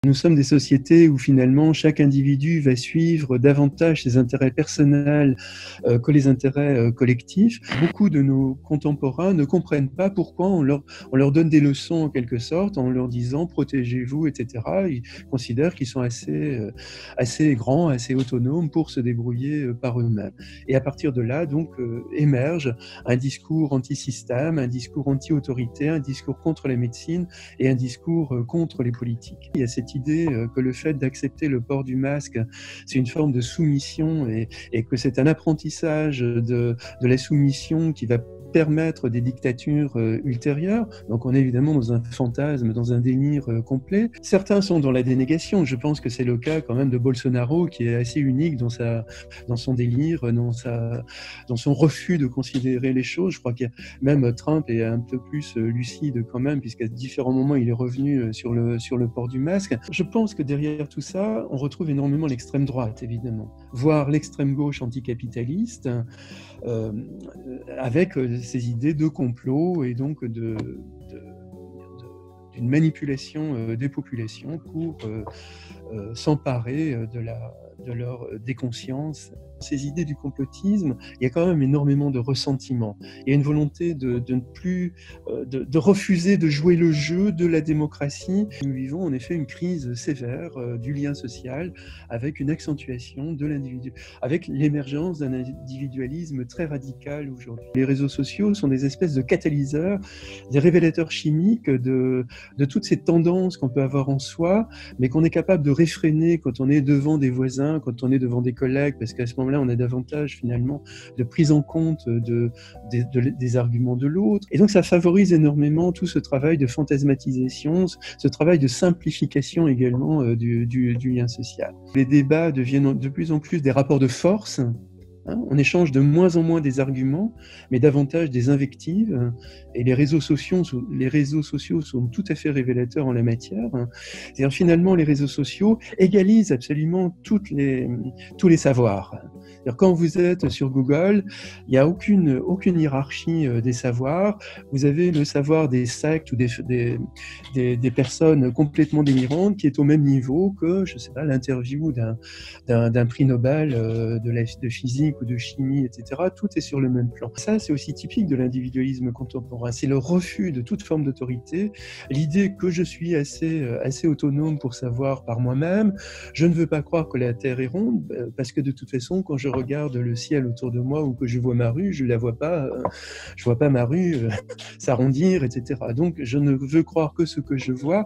Nous sommes des sociétés où finalement chaque individu va suivre davantage ses intérêts personnels que les intérêts collectifs. Beaucoup de nos contemporains ne comprennent pas pourquoi on leur donne des leçons en quelque sorte en leur disant protégez-vous, etc. Ils considèrent qu'ils sont assez grands, assez autonomes pour se débrouiller par eux-mêmes. Et à partir de là, donc, émerge un discours anti-système, un discours anti-autorité, un discours contre la médecine et un discours contre les politiques. Il y a cette idée que le fait d'accepter le port du masque, c'est une forme de soumission et que c'est un apprentissage de la soumission qui va permettre des dictatures ultérieures. Donc on est évidemment dans un fantasme, dans un délire complet. Certains sont dans la dénégation. Je pense que c'est le cas quand même de Bolsonaro qui est assez unique dans son délire, dans son refus de considérer les choses. Je crois que même Trump est un peu plus lucide quand même, puisqu'à différents moments il est revenu sur le port du masque. Je pense que derrière tout ça, on retrouve énormément l'extrême droite, évidemment, voire l'extrême gauche anticapitaliste, avec ces idées de complot et donc d'une manipulation des populations pour s'emparer de leur déconscience. Ces idées du complotisme, il y a quand même énormément de ressentiment. Il y a une volonté de ne plus, de refuser de jouer le jeu de la démocratie. Nous vivons en effet une crise sévère du lien social avec une accentuation de l'individu, avec l'émergence d'un individualisme très radical aujourd'hui. Les réseaux sociaux sont des espèces de catalyseurs, des révélateurs chimiques de toutes ces tendances qu'on peut avoir en soi, mais qu'on est capable de réfréner quand on est devant des voisins, quand on est devant des collègues, parce qu'à ce moment-là, on a davantage finalement de prise en compte des arguments de l'autre. Et donc ça favorise énormément tout ce travail de fantasmatisation, ce travail de simplification également du lien social. Les débats deviennent de plus en plus des rapports de force. On échange de moins en moins des arguments, mais davantage des invectives. Et les réseaux sociaux sont tout à fait révélateurs en la matière. C'est-à-dire finalement, les réseaux sociaux égalisent absolument tous les savoirs. C'est-à-dire, quand vous êtes sur Google, il n'y a aucune hiérarchie des savoirs. Vous avez le savoir des sectes ou des personnes complètement délirantes qui est au même niveau que, je sais pas, l'interview d'un prix Nobel de physique ou de chimie, etc. Tout est sur le même plan. Ça, c'est aussi typique de l'individualisme contemporain. C'est le refus de toute forme d'autorité, l'idée que je suis assez autonome pour savoir par moi-même. Je ne veux pas croire que la Terre est ronde, parce que de toute façon, quand je regarde le ciel autour de moi ou que je vois ma rue, je la vois pas, je vois pas ma rue s'arrondir, etc. Donc, je ne veux croire que ce que je vois.